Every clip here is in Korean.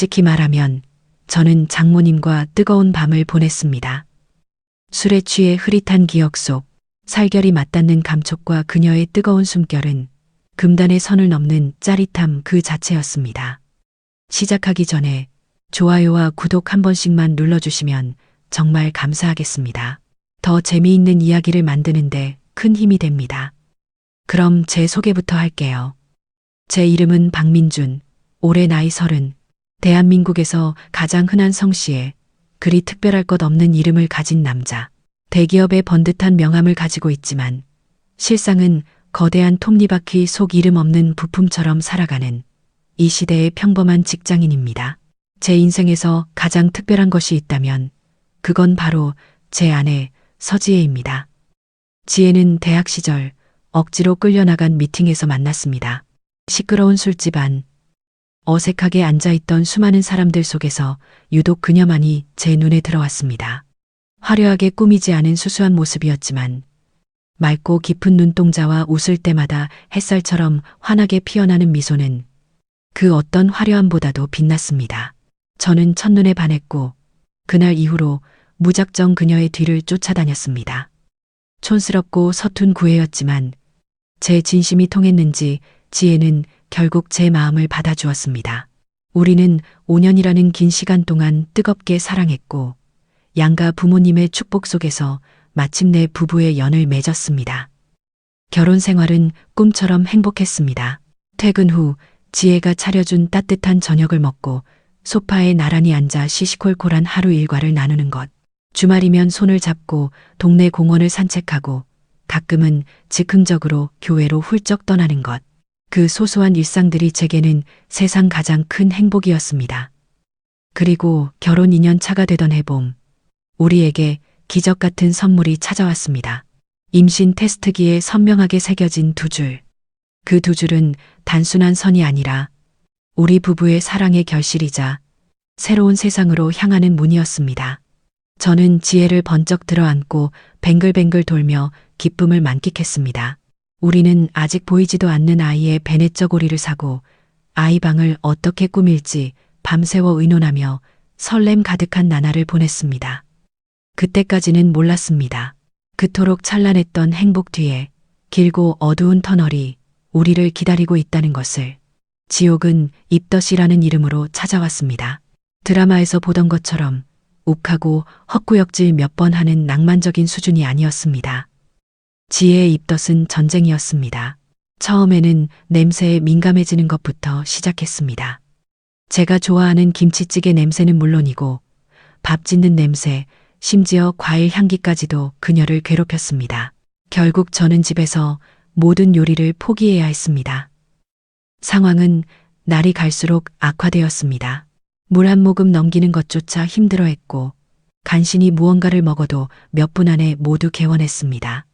솔직히 말하면 저는 장모님과 뜨거운 밤을 보냈습니다. 술에 취해 흐릿한 기억 속 살결이 맞닿는 감촉과 그녀의 뜨거운 숨결은 금단의 선을 넘는 짜릿함 그 자체였습니다. 시작하기 전에 좋아요와 구독 한 번씩만 눌러주시면 정말 감사하겠습니다. 더 재미있는 이야기를 만드는데 큰 힘이 됩니다. 그럼 제 소개부터 할게요. 제 이름은 박민준, 올해 나이 30, 대한민국에서 가장 흔한 성씨에 그리 특별할 것 없는 이름을 가진 남자. 대기업의 번듯한 명함을 가지고 있지만 실상은 거대한 톱니바퀴 속 이름 없는 부품처럼 살아가는 이 시대의 평범한 직장인입니다. 제 인생에서 가장 특별한 것이 있다면 그건 바로 제 아내 서지혜입니다. 지혜는 대학 시절 억지로 끌려나간 미팅에서 만났습니다. 시끄러운 술집 안, 어색하게 앉아있던 수많은 사람들 속에서 유독 그녀만이 제 눈에 들어왔습니다. 화려하게 꾸미지 않은 수수한 모습이었지만 맑고 깊은 눈동자와 웃을 때마다 햇살처럼 환하게 피어나는 미소는 그 어떤 화려함보다도 빛났습니다. 저는 첫눈에 반했고 그날 이후로 무작정 그녀의 뒤를 쫓아다녔습니다. 촌스럽고 서툰 구애였지만 제 진심이 통했는지 지혜는 결국 제 마음을 받아주었습니다. 우리는 5년이라는 긴 시간 동안 뜨겁게 사랑했고 양가 부모님의 축복 속에서 마침내 부부의 연을 맺었습니다. 결혼 생활은 꿈처럼 행복했습니다. 퇴근 후 지혜가 차려준 따뜻한 저녁을 먹고 소파에 나란히 앉아 시시콜콜한 하루 일과를 나누는 것. 주말이면 손을 잡고 동네 공원을 산책하고 가끔은 즉흥적으로 교회로 훌쩍 떠나는 것. 그 소소한 일상들이 제게는 세상 가장 큰 행복이었습니다. 그리고 결혼 2년 차가 되던 해봄, 우리에게 기적 같은 선물이 찾아왔습니다. 임신 테스트기에 선명하게 새겨진 2줄. 그 2줄은 단순한 선이 아니라 우리 부부의 사랑의 결실이자 새로운 세상으로 향하는 문이었습니다. 저는 지혜를 번쩍 들어안고 뱅글뱅글 돌며 기쁨을 만끽했습니다. 우리는 아직 보이지도 않는 아이의 베넷저고리를 사고 아이 방을 어떻게 꾸밀지 밤새워 의논하며 설렘 가득한 나날을 보냈습니다. 그때까지는 몰랐습니다. 그토록 찬란했던 행복 뒤에 길고 어두운 터널이 우리를 기다리고 있다는 것을. 지옥은 입덧이라는 이름으로 찾아왔습니다. 드라마에서 보던 것처럼 욱하고 헛구역질 몇 번 하는 낭만적인 수준이 아니었습니다. 지혜의 입덧은 전쟁이었습니다. 처음에는 냄새에 민감해지는 것부터 시작했습니다. 제가 좋아하는 김치찌개 냄새는 물론이고 밥 짓는 냄새, 심지어 과일 향기까지도 그녀를 괴롭혔습니다. 결국 저는 집에서 모든 요리를 포기해야 했습니다. 상황은 날이 갈수록 악화되었습니다. 물 한 모금 넘기는 것조차 힘들어했고 간신히 무언가를 먹어도 몇 분 안에 모두 개원했습니다.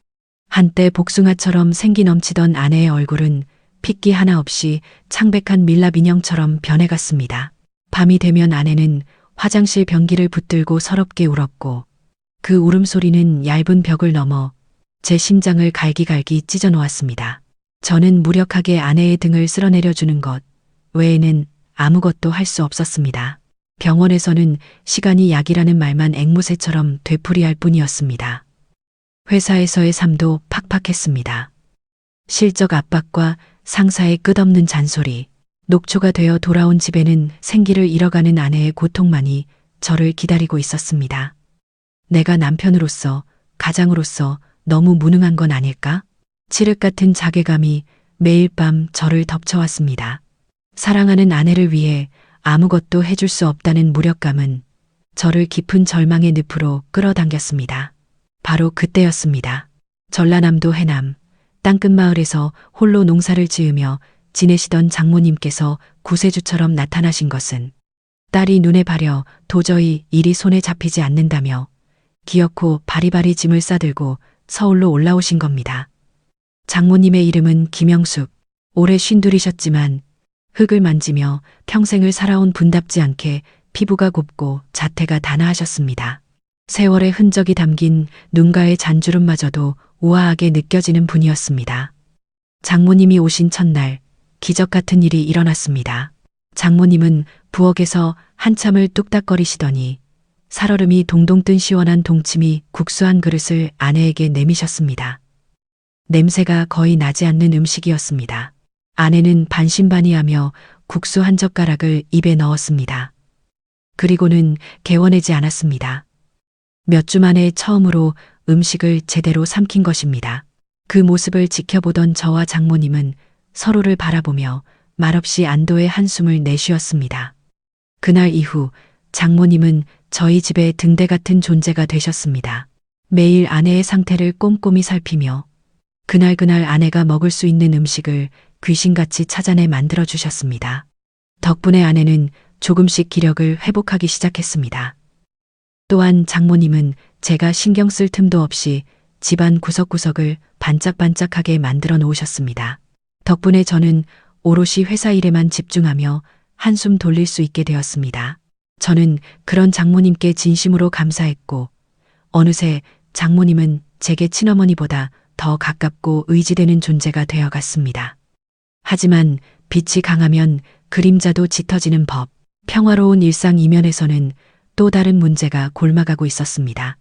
한때 복숭아처럼 생기 넘치던 아내의 얼굴은 핏기 하나 없이 창백한 밀랍 인형처럼 변해갔습니다. 밤이 되면 아내는 화장실 변기를 붙들고 서럽게 울었고 그 울음소리는 얇은 벽을 넘어 제 심장을 갈기갈기 찢어놓았습니다. 저는 무력하게 아내의 등을 쓸어내려주는 것 외에는 아무것도 할 수 없었습니다. 병원에서는 시간이 약이라는 말만 앵무새처럼 되풀이할 뿐이었습니다. 회사에서의 삶도 팍팍했습니다. 실적 압박과 상사의 끝없는 잔소리, 녹초가 되어 돌아온 집에는 생기를 잃어가는 아내의 고통만이 저를 기다리고 있었습니다. 내가 남편으로서, 가장으로서 너무 무능한 건 아닐까? 칠흑 같은 자괴감이 매일 밤 저를 덮쳐왔습니다. 사랑하는 아내를 위해 아무것도 해줄 수 없다는 무력감은 저를 깊은 절망의 늪으로 끌어당겼습니다. 바로 그때였습니다. 전라남도 해남, 땅끝 마을에서 홀로 농사를 지으며 지내시던 장모님께서 구세주처럼 나타나신 것은 딸이 눈에 바려 도저히 일이 손에 잡히지 않는다며 기어코 바리바리 짐을 싸들고 서울로 올라오신 겁니다. 장모님의 이름은 김영숙. 올해 52이셨지만 흙을 만지며 평생을 살아온 분답지 않게 피부가 곱고 자태가 단아하셨습니다. 세월의 흔적이 담긴 눈가의 잔주름마저도 우아하게 느껴지는 분이었습니다. 장모님이 오신 첫날 기적 같은 일이 일어났습니다. 장모님은 부엌에서 한참을 뚝딱거리시더니 살얼음이 동동 뜬 시원한 동치미 국수 한 그릇을 아내에게 내미셨습니다. 냄새가 거의 나지 않는 음식이었습니다. 아내는 반신반의하며 국수 한 젓가락을 입에 넣었습니다. 그리고는 개워내지 않았습니다. 몇 주 만에 처음으로 음식을 제대로 삼킨 것입니다. 그 모습을 지켜보던 저와 장모님은 서로를 바라보며 말없이 안도의 한숨을 내쉬었습니다. 그날 이후 장모님은 저희 집의 등대 같은 존재가 되셨습니다. 매일 아내의 상태를 꼼꼼히 살피며 그날 아내가 먹을 수 있는 음식을 귀신같이 찾아내 만들어 주셨습니다. 덕분에 아내는 조금씩 기력을 회복하기 시작했습니다. 또한 장모님은 제가 신경 쓸 틈도 없이 집안 구석구석을 반짝반짝하게 만들어 놓으셨습니다. 덕분에 저는 오롯이 회사 일에만 집중하며 한숨 돌릴 수 있게 되었습니다. 저는 그런 장모님께 진심으로 감사했고 어느새 장모님은 제게 친어머니보다 더 가깝고 의지되는 존재가 되어갔습니다. 하지만 빛이 강하면 그림자도 짙어지는 법. 평화로운 일상 이면에서는 또 다른 문제가 골마가고 있었습니다.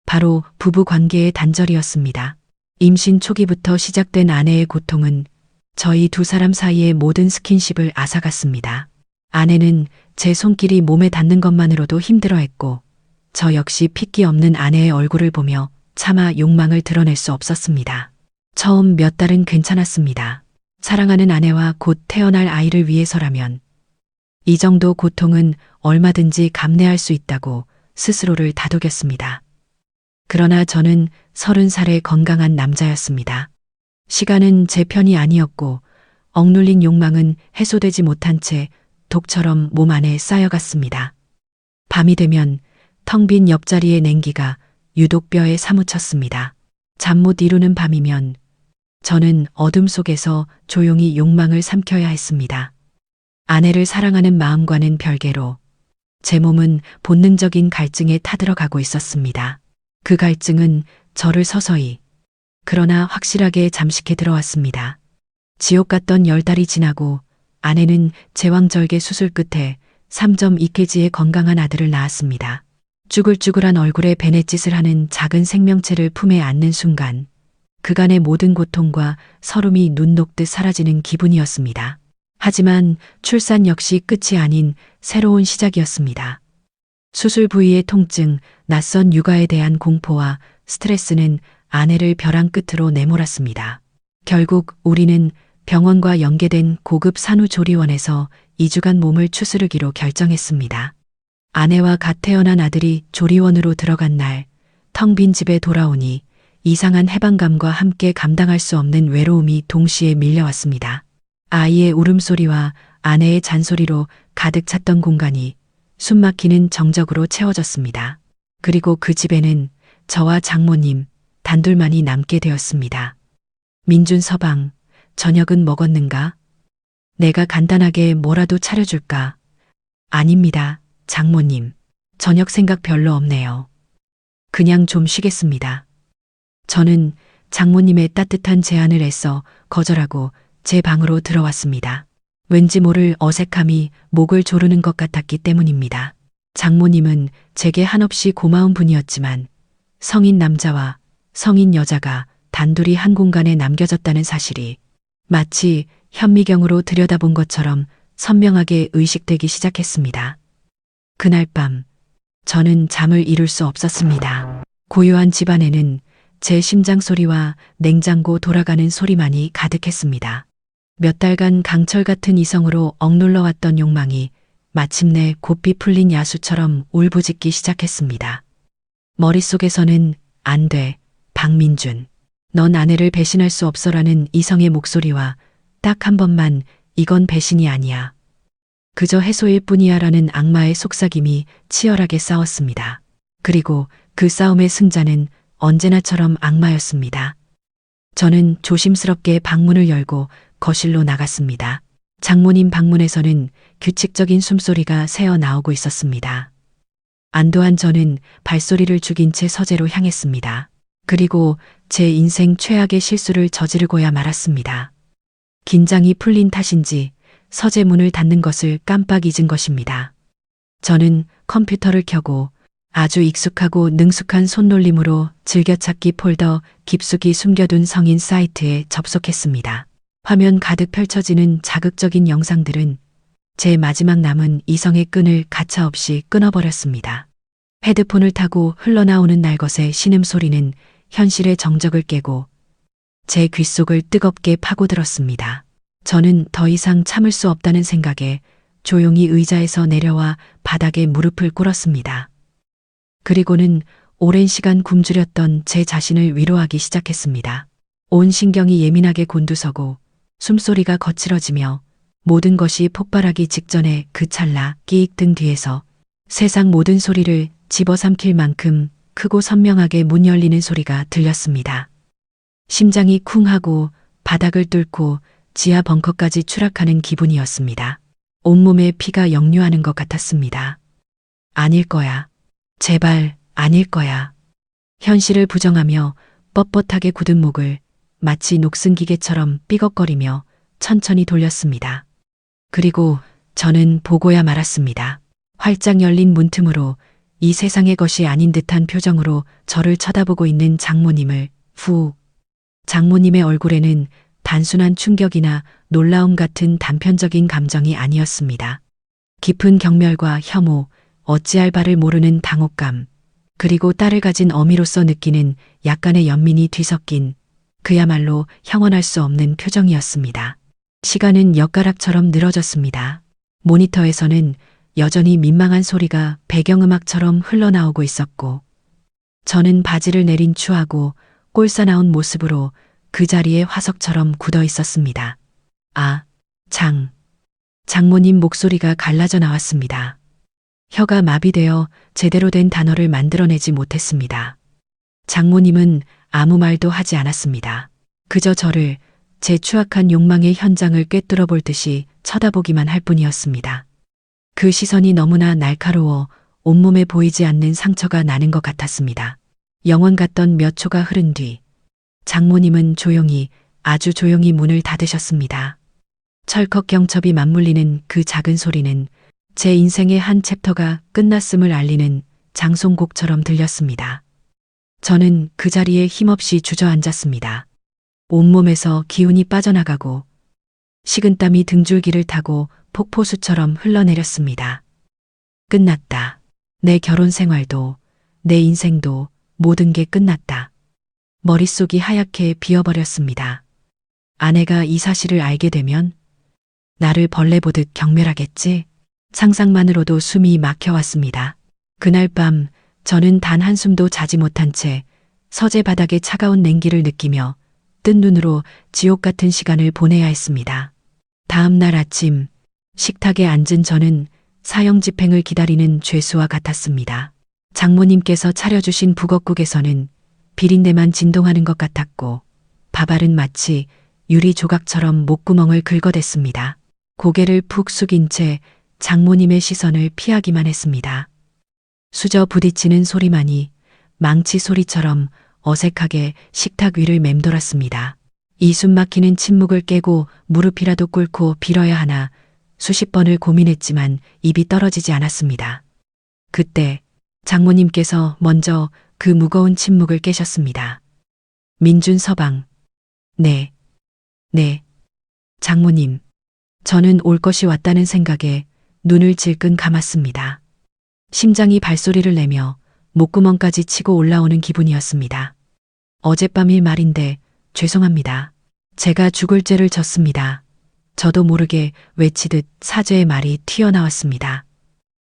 바로 부부 관계의 단절이었습니다. 임신 초기부터 시작된 아내의 고통은 저희 두 사람 사이의 모든 스킨십을 앗아갔습니다. 아내는 제 손길이 몸에 닿는 것만으로도 힘들어했고 저 역시 핏기 없는 아내의 얼굴을 보며 차마 욕망을 드러낼 수 없었습니다. 처음 몇 달은 괜찮았습니다. 사랑하는 아내와 곧 태어날 아이를 위해서라면 이 정도 고통은 얼마든지 감내할 수 있다고 스스로를 다독였습니다. 그러나 저는 30살의 건강한 남자였습니다. 시간은 제 편이 아니었고 억눌린 욕망은 해소되지 못한 채 독처럼 몸 안에 쌓여갔습니다. 밤이 되면 텅 빈 옆자리의 냉기가 유독 뼈에 사무쳤습니다. 잠 못 이루는 밤이면 저는 어둠 속에서 조용히 욕망을 삼켜야 했습니다. 아내를 사랑하는 마음과는 별개로 제 몸은 본능적인 갈증에 타들어가고 있었습니다. 그 갈증은 저를 서서히 그러나 확실하게 잠식해 들어왔습니다. 지옥 같던 10달이 지나고 아내는 제왕절개 수술 끝에 3.2kg의 건강한 아들을 낳았습니다. 쭈글쭈글한 얼굴에 베넷짓을 하는 작은 생명체를 품에 안는 순간 그간의 모든 고통과 서름이 눈 녹듯 사라지는 기분이었습니다. 하지만 출산 역시 끝이 아닌 새로운 시작이었습니다. 수술 부위의 통증, 낯선 육아에 대한 공포와 스트레스는 아내를 벼랑 끝으로 내몰았습니다. 결국 우리는 병원과 연계된 고급 산후조리원에서 2주간 몸을 추스르기로 결정했습니다. 아내와 갓 태어난 아들이 조리원으로 들어간 날, 텅 빈 집에 돌아오니 이상한 해방감과 함께 감당할 수 없는 외로움이 동시에 밀려왔습니다. 아이의 울음소리와 아내의 잔소리로 가득 찼던 공간이 숨막히는 정적으로 채워졌습니다. 그리고 그 집에는 저와 장모님 단둘만이 남게 되었습니다. 민준 서방, 저녁은 먹었는가? 내가 간단하게 뭐라도 차려줄까? 아닙니다, 장모님. 저녁 생각 별로 없네요. 그냥 좀 쉬겠습니다. 저는 장모님의 따뜻한 제안을 애써 거절하고 제 방으로 들어왔습니다. 왠지 모를 어색함이 목을 조르는 것 같았기 때문입니다. 장모님은 제게 한없이 고마운 분이었지만 성인 남자와 성인 여자가 단둘이 한 공간에 남겨졌다는 사실이 마치 현미경으로 들여다본 것처럼 선명하게 의식되기 시작했습니다. 그날 밤 저는 잠을 이룰 수 없었습니다. 고요한 집안에는 제 심장 소리와 냉장고 돌아가는 소리만이 가득했습니다. 몇 달간 강철 같은 이성으로 억눌러왔던 욕망이 마침내 고삐 풀린 야수처럼 울부짖기 시작했습니다. 머릿속에서는 안 돼, 박민준. 넌 아내를 배신할 수 없어라는 이성의 목소리와 딱 한 번만 이건 배신이 아니야. 그저 해소일 뿐이야 라는 악마의 속삭임이 치열하게 싸웠습니다. 그리고 그 싸움의 승자는 언제나처럼 악마였습니다. 저는 조심스럽게 방문을 열고 거실로 나갔습니다. 장모님 방문에서는 규칙적인 숨소리가 새어 나오고 있었습니다. 안도한 저는 발소리를 죽인 채 서재로 향했습니다. 그리고 제 인생 최악의 실수를 저지르고야 말았습니다. 긴장이 풀린 탓인지 서재 문을 닫는 것을 깜빡 잊은 것입니다. 저는 컴퓨터를 켜고 아주 익숙하고 능숙한 손놀림으로 즐겨찾기 폴더 깊숙이 숨겨둔 성인 사이트에 접속했습니다. 화면 가득 펼쳐지는 자극적인 영상들은 제 마지막 남은 이성의 끈을 가차없이 끊어버렸습니다. 헤드폰을 타고 흘러나오는 날것의 신음소리는 현실의 정적을 깨고 제 귓속을 뜨겁게 파고들었습니다. 저는 더 이상 참을 수 없다는 생각에 조용히 의자에서 내려와 바닥에 무릎을 꿇었습니다. 그리고는 오랜 시간 굶주렸던 제 자신을 위로하기 시작했습니다. 온 신경이 예민하게 곤두서고 숨소리가 거칠어지며 모든 것이 폭발하기 직전에 그 찰나 끼익 등 뒤에서 세상 모든 소리를 집어삼킬 만큼 크고 선명하게 문 열리는 소리가 들렸습니다. 심장이 쿵 하고 바닥을 뚫고 지하 벙커까지 추락하는 기분이었습니다. 온몸에 피가 역류하는 것 같았습니다. 아닐 거야. 제발 아닐 거야. 현실을 부정하며 뻣뻣하게 굳은 목을 마치 녹슨 기계처럼 삐걱거리며 천천히 돌렸습니다. 그리고 저는 보고야 말았습니다. 활짝 열린 문틈으로 이 세상의 것이 아닌 듯한 표정으로 저를 쳐다보고 있는 장모님을 장모님의 얼굴에는 단순한 충격이나 놀라움 같은 단편적인 감정이 아니었습니다. 깊은 경멸과 혐오, 어찌할 바를 모르는 당혹감, 그리고 딸을 가진 어미로서 느끼는 약간의 연민이 뒤섞인 그야말로 형언할 수 없는 표정이었습니다. 시간은 엿가락처럼 늘어졌습니다. 모니터에서는 여전히 민망한 소리가 배경음악처럼 흘러나오고 있었고 저는 바지를 내린 추하고 꼴사나운 모습으로 그 자리에 화석처럼 굳어 있었습니다. 장모님 목소리가 갈라져 나왔습니다. 혀가 마비되어 제대로 된 단어를 만들어내지 못했습니다. 장모님은 아무 말도 하지 않았습니다. 그저 저를 제 추악한 욕망의 현장을 꿰뚫어 볼 듯이 쳐다보기만 할 뿐이었습니다. 그 시선이 너무나 날카로워 온몸에 보이지 않는 상처가 나는 것 같았습니다. 영원 같던 몇 초가 흐른 뒤 장모님은 조용히, 아주 조용히 문을 닫으셨습니다. 철컥 경첩이 맞물리는 그 작은 소리는 제 인생의 한 챕터가 끝났음을 알리는 장송곡처럼 들렸습니다. 저는 그 자리에 힘없이 주저앉았습니다. 온몸에서 기운이 빠져나가고 식은땀이 등줄기를 타고 폭포수처럼 흘러내렸습니다. 끝났다. 내 결혼 생활도, 내 인생도 모든 게 끝났다. 머릿속이 하얗게 비어버렸습니다. 아내가 이 사실을 알게 되면 나를 벌레 보듯 경멸하겠지? 상상만으로도 숨이 막혀왔습니다. 그날 밤 저는 단 한숨도 자지 못한 채 서재 바닥에 차가운 냉기를 느끼며 뜬 눈으로 지옥 같은 시간을 보내야 했습니다. 다음 날 아침 식탁에 앉은 저는 사형 집행을 기다리는 죄수와 같았습니다. 장모님께서 차려주신 북엇국에서는 비린내만 진동하는 것 같았고 밥알은 마치 유리 조각처럼 목구멍을 긁어댔습니다. 고개를 푹 숙인 채 장모님의 시선을 피하기만 했습니다. 수저 부딪히는 소리만이 망치 소리처럼 어색하게 식탁 위를 맴돌았습니다. 이 숨막히는 침묵을 깨고 무릎이라도 꿇고 빌어야 하나 수십 번을 고민했지만 입이 떨어지지 않았습니다. 그때 장모님께서 먼저 그 무거운 침묵을 깨셨습니다. 민준 서방. 네. 장모님. 저는 올 것이 왔다는 생각에 눈을 질끈 감았습니다. 심장이 발소리를 내며 목구멍까지 치고 올라오는 기분이었습니다. 어젯밤 일 말인데 죄송합니다. 제가 죽을 죄를 졌습니다. 저도 모르게 외치듯 사죄의 말이 튀어나왔습니다.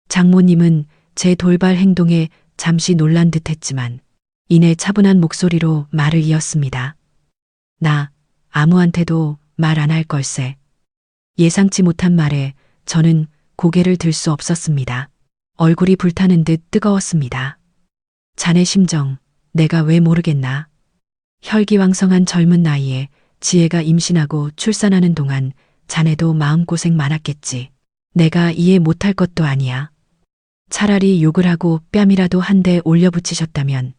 장모님은 제 돌발 행동에 잠시 놀란 듯 했지만 이내 차분한 목소리로 말을 이었습니다. 나 아무한테도 말 안 할 걸세. 예상치 못한 말에 저는 고개를 들 수 없었습니다. 얼굴이 불타는 듯 뜨거웠습니다. 자네 심정 내가 왜 모르겠나. 혈기왕성한 젊은 나이에 지혜가 임신하고 출산하는 동안 자네도 마음고생 많았겠지. 내가 이해 못할 것도 아니야. 차라리 욕을 하고 뺨이라도 한 대 올려붙이셨다면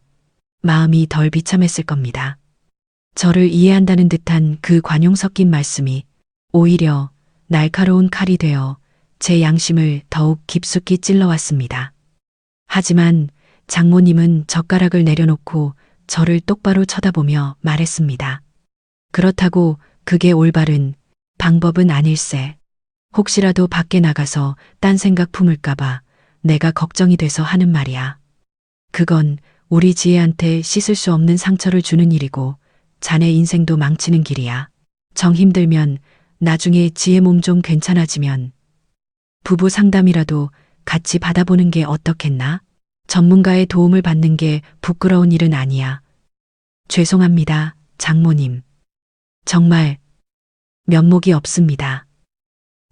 마음이 덜 비참했을 겁니다. 저를 이해한다는 듯한 그 관용 섞인 말씀이 오히려 날카로운 칼이 되어 제 양심을 더욱 깊숙이 찔러왔습니다. 하지만 장모님은 젓가락을 내려놓고 저를 똑바로 쳐다보며 말했습니다. 그렇다고 그게 올바른 방법은 아닐세. 혹시라도 밖에 나가서 딴 생각 품을까봐 내가 걱정이 돼서 하는 말이야. 그건 우리 지혜한테 씻을 수 없는 상처를 주는 일이고 자네 인생도 망치는 길이야. 정 힘들면 나중에 지혜 몸 좀 괜찮아지면 부부 상담이라도 같이 받아보는 게 어떻겠나? 전문가의 도움을 받는 게 부끄러운 일은 아니야. 죄송합니다, 장모님. 정말 면목이 없습니다.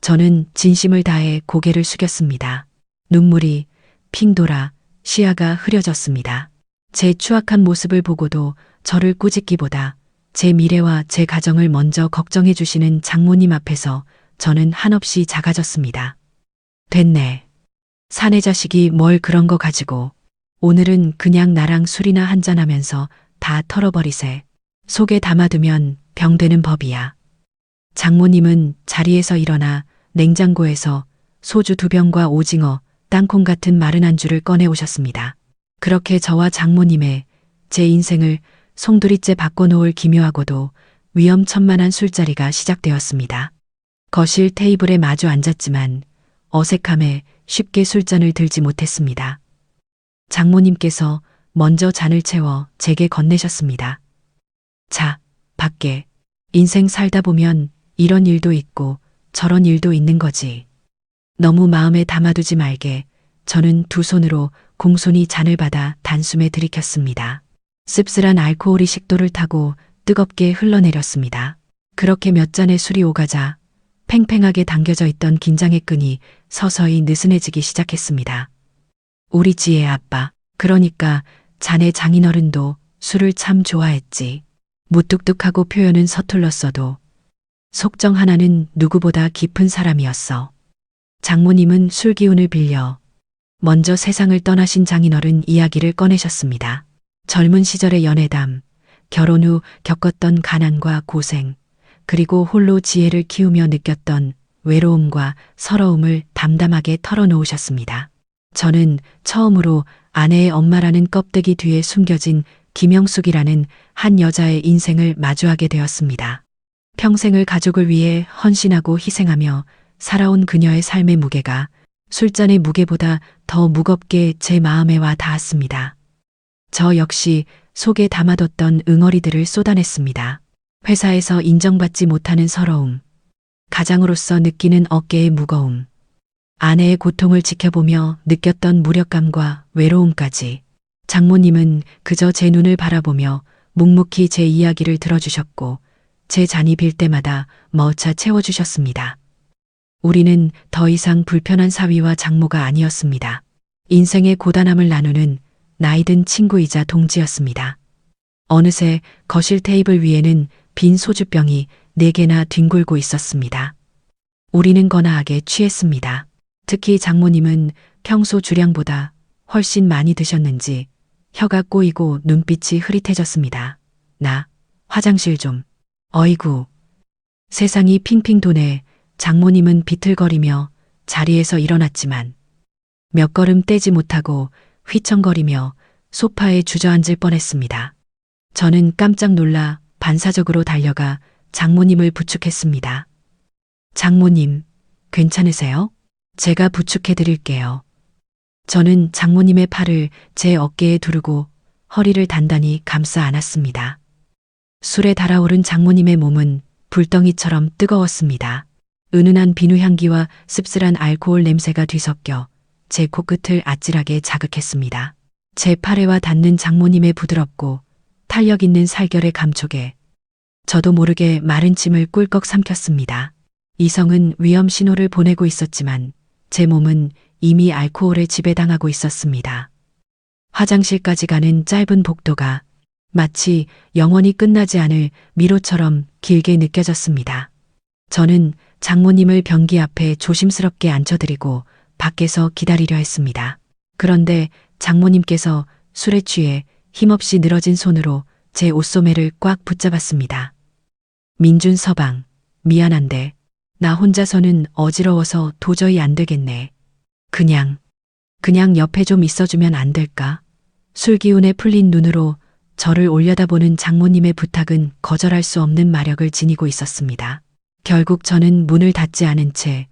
저는 진심을 다해 고개를 숙였습니다. 눈물이 핑 돌아 시야가 흐려졌습니다. 제 추악한 모습을 보고도 저를 꾸짖기보다 제 미래와 제 가정을 먼저 걱정해 주시는 장모님 앞에서 저는 한없이 작아졌습니다. 됐네. 사내 자식이 뭘 그런 거 가지고 오늘은 그냥 나랑 술이나 한잔하면서 다 털어버리세. 속에 담아두면 병되는 법이야. 장모님은 자리에서 일어나 냉장고에서 소주 2병과 오징어, 땅콩 같은 마른 안주를 꺼내 오셨습니다. 그렇게 저와 장모님의 제 인생을 송두리째 바꿔놓을 기묘하고도 위험천만한 술자리가 시작되었습니다. 거실 테이블에 마주 앉았지만 어색함에 쉽게 술잔을 들지 못했습니다. 장모님께서 먼저 잔을 채워 제게 건네셨습니다. 자, 밖에. 인생 살다 보면 이런 일도 있고 저런 일도 있는 거지. 너무 마음에 담아두지 말게. 저는 두 손으로 공손히 잔을 받아 단숨에 들이켰습니다. 씁쓸한 알코올이 식도를 타고 뜨겁게 흘러내렸습니다. 그렇게 몇 잔의 술이 오가자 팽팽하게 당겨져 있던 긴장의 끈이 서서히 느슨해지기 시작했습니다. 우리 지혜 아빠, 그러니까 자네 장인어른도 술을 참 좋아했지. 무뚝뚝하고 표현은 서툴렀어도 속정 하나는 누구보다 깊은 사람이었어. 장모님은 술 기운을 빌려 먼저 세상을 떠나신 장인어른 이야기를 꺼내셨습니다. 젊은 시절의 연애담, 결혼 후 겪었던 가난과 고생, 그리고 홀로 지혜를 키우며 느꼈던 외로움과 서러움을 담담하게 털어놓으셨습니다. 저는 처음으로 아내의 엄마라는 껍데기 뒤에 숨겨진 김영숙이라는 한 여자의 인생을 마주하게 되었습니다. 평생을 가족을 위해 헌신하고 희생하며 살아온 그녀의 삶의 무게가 술잔의 무게보다 더 무겁게 제 마음에 와 닿았습니다. 저 역시 속에 담아뒀던 응어리들을 쏟아냈습니다. 회사에서 인정받지 못하는 서러움, 가장으로서 느끼는 어깨의 무거움, 아내의 고통을 지켜보며 느꼈던 무력감과 외로움까지. 장모님은 그저 제 눈을 바라보며 묵묵히 제 이야기를 들어주셨고 제 잔이 빌 때마다 머차 채워주셨습니다. 우리는 더 이상 불편한 사위와 장모가 아니었습니다. 인생의 고단함을 나누는 나이든 친구이자 동지였습니다. 어느새 거실 테이블 위에는 빈 소주병이 4개나 뒹굴고 있었습니다. 우리는 거나하게 취했습니다. 특히 장모님은 평소 주량보다 훨씬 많이 드셨는지 혀가 꼬이고 눈빛이 흐릿해졌습니다. 나 화장실 좀. 어이구. 세상이 핑핑 도네. 장모님은 비틀거리며 자리에서 일어났지만 몇 걸음 떼지 못하고 휘청거리며 소파에 주저앉을 뻔했습니다. 저는 깜짝 놀라 반사적으로 달려가 장모님을 부축했습니다. 장모님, 괜찮으세요? 제가 부축해 드릴게요. 저는 장모님의 팔을 제 어깨에 두르고 허리를 단단히 감싸 안았습니다. 술에 달아오른 장모님의 몸은 불덩이처럼 뜨거웠습니다. 은은한 비누 향기와 씁쓸한 알코올 냄새가 뒤섞여 제 코끝을 아찔하게 자극했습니다. 제 팔에와 닿는 장모님의 부드럽고 탄력 있는 살결의 감촉에 저도 모르게 마른 침을 꿀꺽 삼켰습니다. 이성은 위험 신호를 보내고 있었지만 제 몸은 이미 알코올에 지배당하고 있었습니다. 화장실까지 가는 짧은 복도가 마치 영원히 끝나지 않을 미로처럼 길게 느껴졌습니다. 저는 장모님을 변기 앞에 조심스럽게 앉혀드리고 밖에서 기다리려 했습니다. 그런데 장모님께서 술에 취해 힘없이 늘어진 손으로 제 옷소매를 꽉 붙잡았습니다. 민준 서방, 미안한데 나 혼자서는 어지러워서 도저히 안 되겠네. 그냥 옆에 좀 있어주면 안 될까? 술기운에 풀린 눈으로 저를 올려다보는 장모님의 부탁은 거절할 수 없는 마력을 지니고 있었습니다. 결국 저는 문을 닫지 않은 채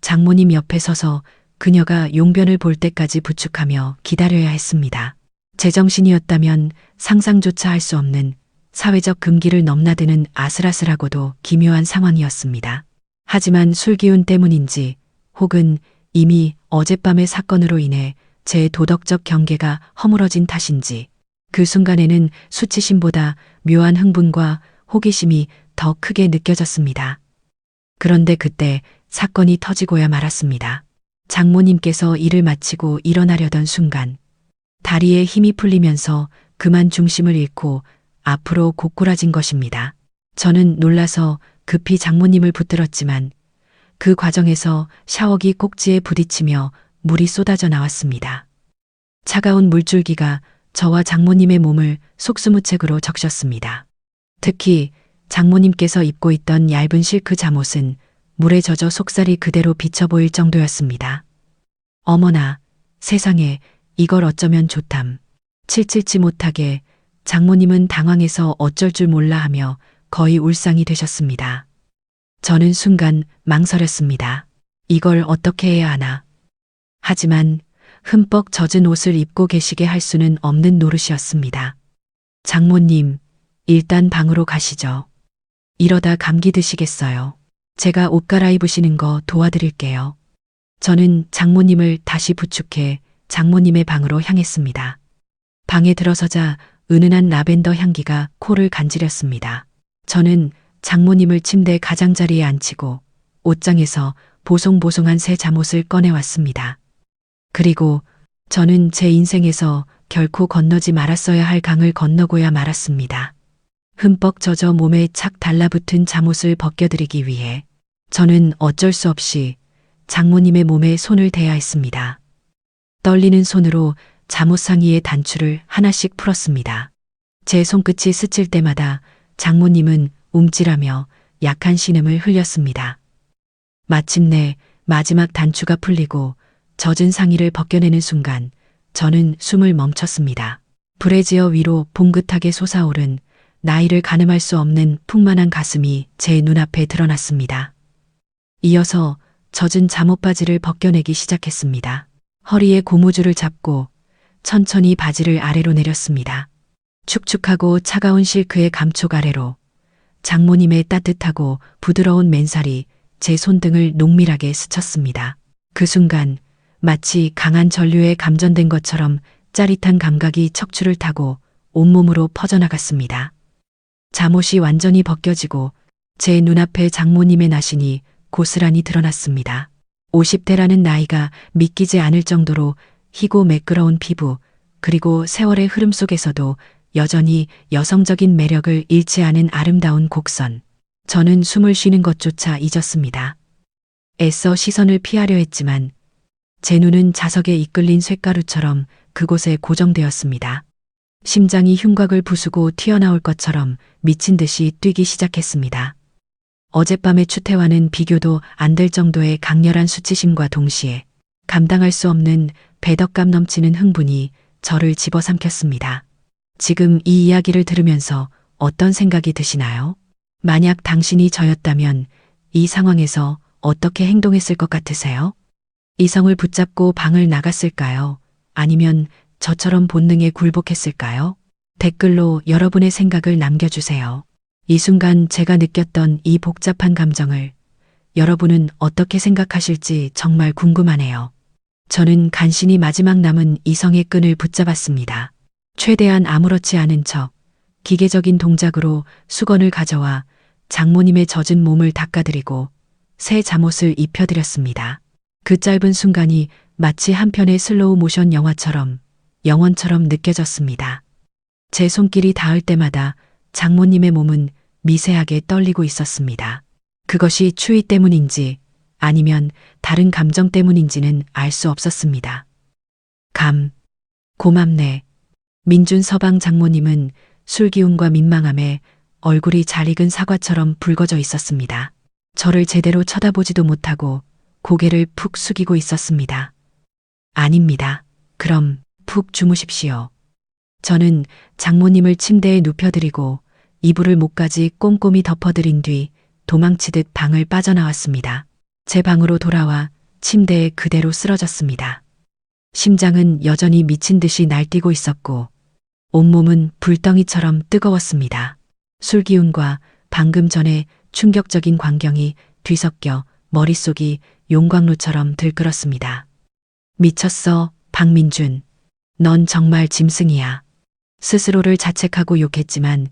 장모님 옆에 서서 그녀가 용변을 볼 때까지 부축하며 기다려야 했습니다. 제정신이었다면 상상조차 할 수 없는 사회적 금기를 넘나드는 아슬아슬하고도 기묘한 상황이었습니다. 하지만 술기운 때문인지 혹은 이미 어젯밤의 사건으로 인해 제 도덕적 경계가 허물어진 탓인지 그 순간에는 수치심보다 묘한 흥분과 호기심이 더 크게 느껴졌습니다. 그런데 그때 사건이 터지고야 말았습니다. 장모님께서 일을 마치고 일어나려던 순간 다리에 힘이 풀리면서 그만 중심을 잃고 앞으로 고꾸라진 것입니다. 저는 놀라서 급히 장모님을 붙들었지만 그 과정에서 샤워기 꼭지에 부딪히며 물이 쏟아져 나왔습니다. 차가운 물줄기가 저와 장모님의 몸을 속수무책으로 적셨습니다. 특히 장모님께서 입고 있던 얇은 실크 잠옷은 물에 젖어 속살이 그대로 비쳐 보일 정도였습니다. 어머나, 세상에 이걸 어쩌면 좋담. 칠칠치 못하게 장모님은 당황해서 어쩔 줄 몰라 하며 거의 울상이 되셨습니다. 저는 순간 망설였습니다. 이걸 어떻게 해야 하나. 하지만 흠뻑 젖은 옷을 입고 계시게 할 수는 없는 노릇이었습니다. 장모님, 일단 방으로 가시죠. 이러다 감기 드시겠어요. 제가 옷 갈아입으시는 거 도와드릴게요. 저는 장모님을 다시 부축해 장모님의 방으로 향했습니다. 방에 들어서자 은은한 라벤더 향기가 코를 간지렸습니다. 저는 장모님을 침대 가장자리에 앉히고 옷장에서 보송보송한 새 잠옷을 꺼내왔습니다. 그리고 저는 제 인생에서 결코 건너지 말았어야 할 강을 건너고야 말았습니다. 흠뻑 젖어 몸에 착 달라붙은 잠옷을 벗겨드리기 위해 저는 어쩔 수 없이 장모님의 몸에 손을 대야 했습니다. 떨리는 손으로 잠옷 상의의 단추를 하나씩 풀었습니다. 제 손끝이 스칠 때마다 장모님은 움찔하며 약한 신음을 흘렸습니다. 마침내 마지막 단추가 풀리고 젖은 상의를 벗겨내는 순간 저는 숨을 멈췄습니다. 브래지어 위로 봉긋하게 솟아오른 나이를 가늠할 수 없는 풍만한 가슴이 제 눈앞에 드러났습니다. 이어서 젖은 잠옷바지를 벗겨내기 시작했습니다. 허리에 고무줄을 잡고 천천히 바지를 아래로 내렸습니다. 축축하고 차가운 실크의 감촉 아래로 장모님의 따뜻하고 부드러운 맨살이 제 손등을 농밀하게 스쳤습니다. 그 순간 마치 강한 전류에 감전된 것처럼 짜릿한 감각이 척추를 타고 온몸으로 퍼져나갔습니다. 잠옷이 완전히 벗겨지고 제 눈앞에 장모님의 나신이 고스란히 드러났습니다. 50대라는 나이가 믿기지 않을 정도로 희고 매끄러운 피부, 그리고 세월의 흐름 속에서도 여전히 여성적인 매력을 잃지 않은 아름다운 곡선. 저는 숨을 쉬는 것조차 잊었습니다. 애써 시선을 피하려 했지만 제 눈은 자석에 이끌린 쇳가루처럼 그곳에 고정되었습니다. 심장이 흉곽을 부수고 튀어나올 것처럼 미친 듯이 뛰기 시작했습니다. 어젯밤의 추태와는 비교도 안 될 정도의 강렬한 수치심과 동시에 감당할 수 없는 배덕감 넘치는 흥분이 저를 집어삼켰습니다. 지금 이 이야기를 들으면서 어떤 생각이 드시나요? 만약 당신이 저였다면 이 상황에서 어떻게 행동했을 것 같으세요? 이성을 붙잡고 방을 나갔을까요? 아니면 저처럼 본능에 굴복했을까요? 댓글로 여러분의 생각을 남겨주세요. 이 순간 제가 느꼈던 이 복잡한 감정을 여러분은 어떻게 생각하실지 정말 궁금하네요. 저는 간신히 마지막 남은 이성의 끈을 붙잡았습니다. 최대한 아무렇지 않은 척 기계적인 동작으로 수건을 가져와 장모님의 젖은 몸을 닦아드리고 새 잠옷을 입혀드렸습니다. 그 짧은 순간이 마치 한 편의 슬로우 모션 영원처럼 느껴졌습니다. 제 손길이 닿을 때마다 장모님의 몸은 미세하게 떨리고 있었습니다. 그것이 추위 때문인지 아니면 다른 감정 때문인지는 알 수 없었습니다. 고맙네. 민준 서방 장모님은 술기운과 민망함에 얼굴이 잘 익은 사과처럼 붉어져 있었습니다. 저를 제대로 쳐다보지도 못하고 고개를 푹 숙이고 있었습니다. 아닙니다. 그럼 푹 주무십시오. 저는 장모님을 침대에 눕혀드리고 이불을 목까지 꼼꼼히 덮어드린 뒤 도망치듯 방을 빠져나왔습니다. 제 방으로 돌아와 침대에 그대로 쓰러졌습니다. 심장은 여전히 미친 듯이 날뛰고 있었고 온몸은 불덩이처럼 뜨거웠습니다. 술기운과 방금 전에 충격적인 광경이 뒤섞여 머릿속이 용광로처럼 들끓었습니다. 미쳤어, 박민준. 넌 정말 짐승이야. 스스로를 자책하고 욕했지만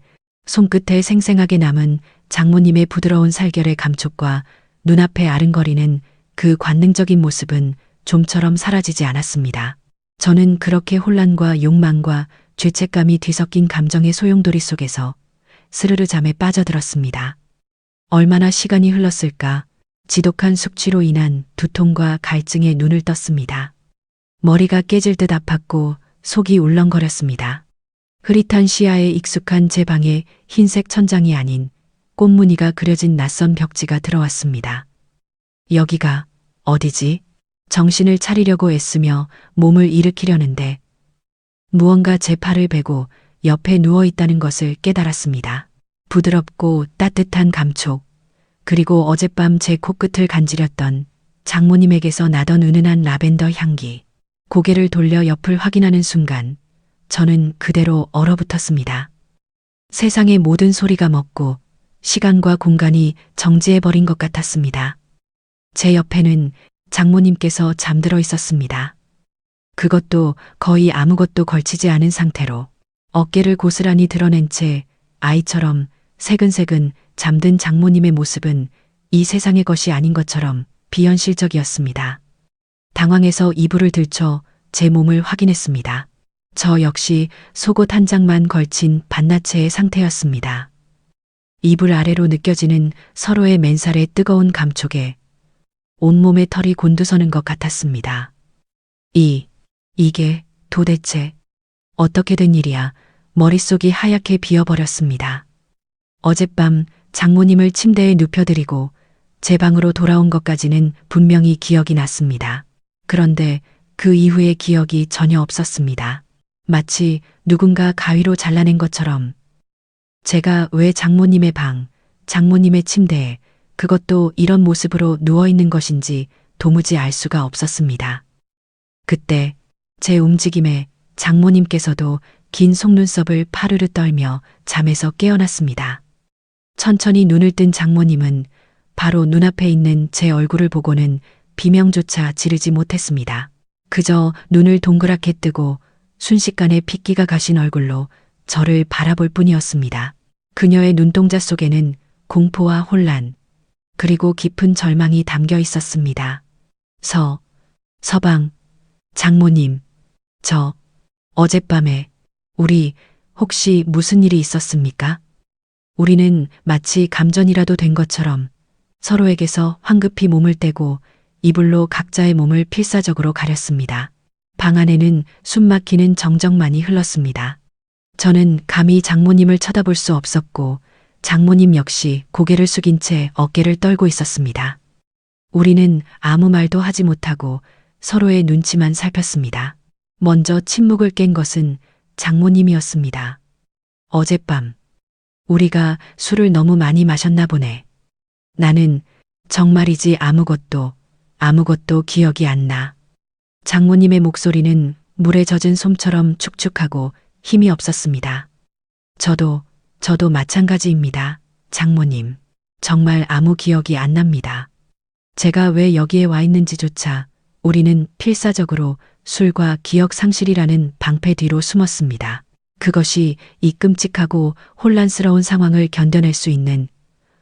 손끝에 생생하게 남은 장모님의 부드러운 살결의 감촉과 눈앞에 아른거리는 그 관능적인 모습은 좀처럼 사라지지 않았습니다. 저는 그렇게 혼란과 욕망과 죄책감이 뒤섞인 감정의 소용돌이 속에서 스르르 잠에 빠져들었습니다. 얼마나 시간이 흘렀을까? 지독한 숙취로 인한 두통과 갈증에 눈을 떴습니다. 머리가 깨질 듯 아팠고 속이 울렁거렸습니다. 흐릿한 시야에 익숙한 제 방에 흰색 천장이 아닌 꽃무늬가 그려진 낯선 벽지가 들어왔습니다. 여기가 어디지? 정신을 차리려고 애쓰며 몸을 일으키려는데 무언가 제 팔을 베고 옆에 누워 있다는 것을 깨달았습니다. 부드럽고 따뜻한 감촉, 그리고 어젯밤 제 코끝을 간지렸던 장모님에게서 나던 은은한 라벤더 향기. 고개를 돌려 옆을 확인하는 순간 저는 그대로 얼어붙었습니다. 세상의 모든 소리가 멎고 시간과 공간이 정지해버린 것 같았습니다. 제 옆에는 장모님께서 잠들어 있었습니다. 그것도 거의 아무것도 걸치지 않은 상태로 어깨를 고스란히 드러낸 채 아이처럼 새근새근 잠든 장모님의 모습은 이 세상의 것이 아닌 것처럼 비현실적이었습니다. 당황해서 이불을 들쳐 제 몸을 확인했습니다. 저 역시 속옷 한 장만 걸친 반나체의 상태였습니다. 이불 아래로 느껴지는 서로의 맨살의 뜨거운 감촉에 온몸의 털이 곤두서는 것 같았습니다. 이게 도대체 어떻게 된 일이야? 머릿속이 하얗게 비어버렸습니다. 어젯밤 장모님을 침대에 눕혀드리고 제 방으로 돌아온 것까지는 분명히 기억이 났습니다. 그런데 그 이후의 기억이 전혀 없었습니다. 마치 누군가 가위로 잘라낸 것처럼 제가 왜 장모님의 방, 장모님의 침대에 그것도 이런 모습으로 누워있는 것인지 도무지 알 수가 없었습니다. 그때 제 움직임에 장모님께서도 긴 속눈썹을 파르르 떨며 잠에서 깨어났습니다. 천천히 눈을 뜬 장모님은 바로 눈앞에 있는 제 얼굴을 보고는 비명조차 지르지 못했습니다. 그저 눈을 동그랗게 뜨고 순식간에 핏기가 가신 얼굴로 저를 바라볼 뿐이었습니다. 그녀의 눈동자 속에는 공포와 혼란, 그리고 깊은 절망이 담겨 있었습니다. 서방, 장모님, 어젯밤에 우리 혹시 무슨 일이 있었습니까? 우리는 마치 감전이라도 된 것처럼 서로에게서 황급히 몸을 떼고 이불로 각자의 몸을 필사적으로 가렸습니다. 방 안에는 숨막히는 정적만이 흘렀습니다. 저는 감히 장모님을 쳐다볼 수 없었고 장모님 역시 고개를 숙인 채 어깨를 떨고 있었습니다. 우리는 아무 말도 하지 못하고 서로의 눈치만 살폈습니다. 먼저 침묵을 깬 것은 장모님이었습니다. 어젯밤 우리가 술을 너무 많이 마셨나 보네. 나는 정말이지 아무것도 기억이 안 나. 장모님의 목소리는 물에 젖은 솜처럼 축축하고 힘이 없었습니다. 저도 마찬가지입니다. 장모님. 정말 아무 기억이 안 납니다. 제가 왜 여기에 와 있는지조차. 우리는 필사적으로 술과 기억 상실이라는 방패 뒤로 숨었습니다. 그것이 이 끔찍하고 혼란스러운 상황을 견뎌낼 수 있는,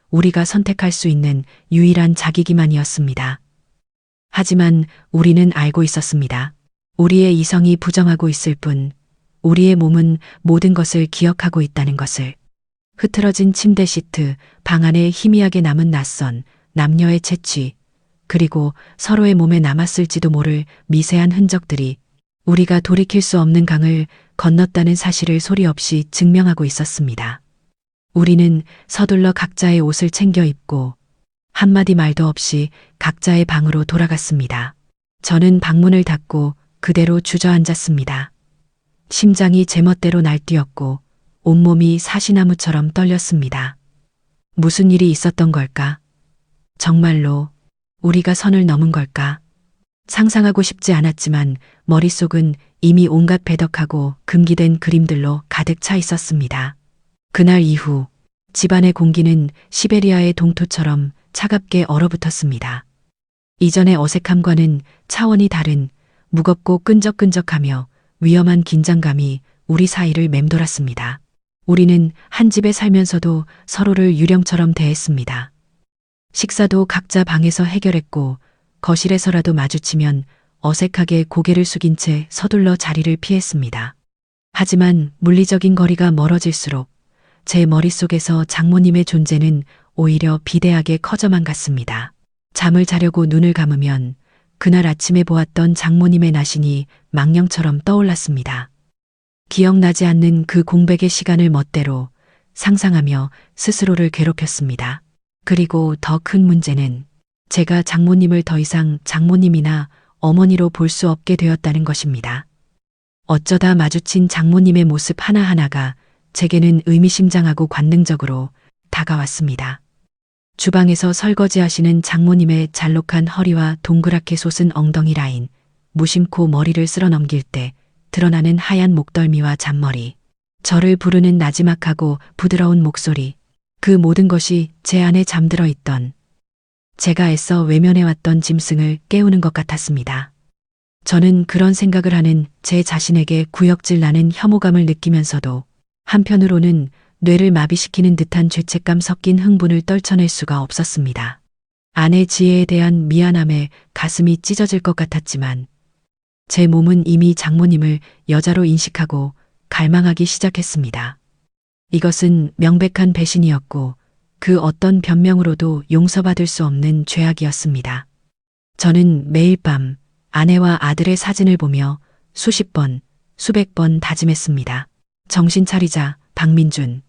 우리가 선택할 수 있는 유일한 자기기만이었습니다. 하지만 우리는 알고 있었습니다. 우리의 이성이 부정하고 있을 뿐 우리의 몸은 모든 것을 기억하고 있다는 것을. 흐트러진 침대 시트, 방 안에 희미하게 남은 낯선 남녀의 채취, 그리고 서로의 몸에 남았을지도 모를 미세한 흔적들이 우리가 돌이킬 수 없는 강을 건넜다는 사실을 소리 없이 증명하고 있었습니다. 우리는 서둘러 각자의 옷을 챙겨 입고 한마디 말도 없이 각자의 방으로 돌아갔습니다. 저는 방문을 닫고 그대로 주저앉았습니다. 심장이 제멋대로 날뛰었고 온몸이 사시나무처럼 떨렸습니다. 무슨 일이 있었던 걸까? 정말로 우리가 선을 넘은 걸까? 상상하고 싶지 않았지만 머릿속은 이미 온갖 배덕하고 금기된 그림들로 가득 차 있었습니다. 그날 이후 집안의 공기는 시베리아의 동토처럼 차갑게 얼어붙었습니다. 이전의 어색함과는 차원이 다른 무겁고 끈적끈적하며 위험한 긴장감이 우리 사이를 맴돌았습니다. 우리는 한 집에 살면서도 서로를 유령처럼 대했습니다. 식사도 각자 방에서 해결했고 거실에서라도 마주치면 어색하게 고개를 숙인 채 서둘러 자리를 피했습니다. 하지만 물리적인 거리가 멀어질수록 제 머릿속에서 장모님의 존재는 오히려 비대하게 커져만 갔습니다. 잠을 자려고 눈을 감으면 그날 아침에 보았던 장모님의 나신이 망령처럼 떠올랐습니다. 기억나지 않는 그 공백의 시간을 멋대로 상상하며 스스로를 괴롭혔습니다. 그리고 더 큰 문제는 제가 장모님을 더 이상 장모님이나 어머니로 볼 수 없게 되었다는 것입니다. 어쩌다 마주친 장모님의 모습 하나하나가 제게는 의미심장하고 관능적으로 다가왔습니다. 주방에서 설거지하시는 장모님의 잘록한 허리와 동그랗게 솟은 엉덩이 라인, 무심코 머리를 쓸어 넘길 때 드러나는 하얀 목덜미와 잔머리, 저를 부르는 나지막하고 부드러운 목소리, 그 모든 것이 제 안에 잠들어 있던 제가 애써 외면해왔던 짐승을 깨우는 것 같았습니다. 저는 그런 생각을 하는 제 자신에게 구역질 나는 혐오감을 느끼면서도 한편으로는 뇌를 마비시키는 듯한 죄책감 섞인 흥분을 떨쳐낼 수가 없었습니다. 아내 지혜에 대한 미안함에 가슴이 찢어질 것 같았지만 제 몸은 이미 장모님을 여자로 인식하고 갈망하기 시작했습니다. 이것은 명백한 배신이었고 그 어떤 변명으로도 용서받을 수 없는 죄악이었습니다. 저는 매일 밤 아내와 아들의 사진을 보며 수십 번, 수백 번 다짐했습니다. 정신 차리자, 박민준.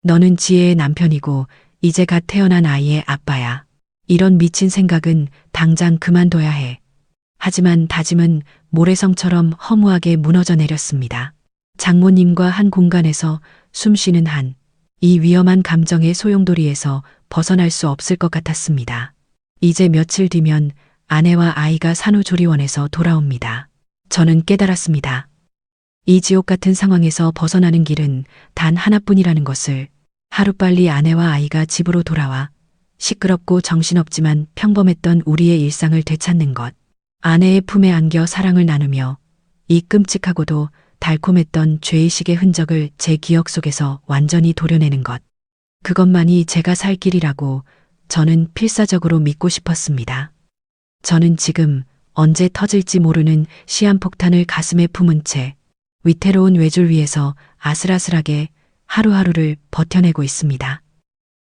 너는 지혜의 남편이고 이제 갓 태어난 아이의 아빠야. 이런 미친 생각은 당장 그만둬야 해. 하지만 다짐은 모래성처럼 허무하게 무너져 내렸습니다. 장모님과 한 공간에서 숨쉬는 한, 이 위험한 감정의 소용돌이에서 벗어날 수 없을 것 같았습니다. 이제 며칠 뒤면 아내와 아이가 산후조리원에서 돌아옵니다. 저는 깨달았습니다. 이 지옥 같은 상황에서 벗어나는 길은 단 하나뿐이라는 것을. 하루빨리 아내와 아이가 집으로 돌아와 시끄럽고 정신없지만 평범했던 우리의 일상을 되찾는 것. 아내의 품에 안겨 사랑을 나누며 이 끔찍하고도 달콤했던 죄의식의 흔적을 제 기억 속에서 완전히 도려내는 것. 그것만이 제가 살 길이라고 저는 필사적으로 믿고 싶었습니다. 저는 지금 언제 터질지 모르는 시한폭탄을 가슴에 품은 채 위태로운 외줄 위에서 아슬아슬하게 하루하루를 버텨내고 있습니다.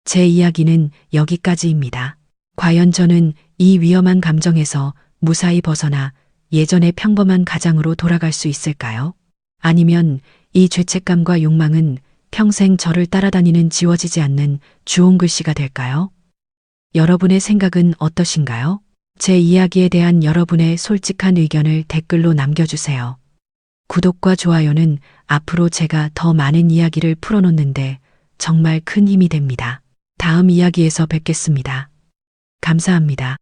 제 이야기는 여기까지입니다. 과연 저는 이 위험한 감정에서 무사히 벗어나 예전의 평범한 가장으로 돌아갈 수 있을까요? 아니면 이 죄책감과 욕망은 평생 저를 따라다니는 지워지지 않는 주홍 글씨가 될까요? 여러분의 생각은 어떠신가요? 제 이야기에 대한 여러분의 솔직한 의견을 댓글로 남겨주세요. 구독과 좋아요는 앞으로 제가 더 많은 이야기를 풀어놓는데 정말 큰 힘이 됩니다. 다음 이야기에서 뵙겠습니다. 감사합니다.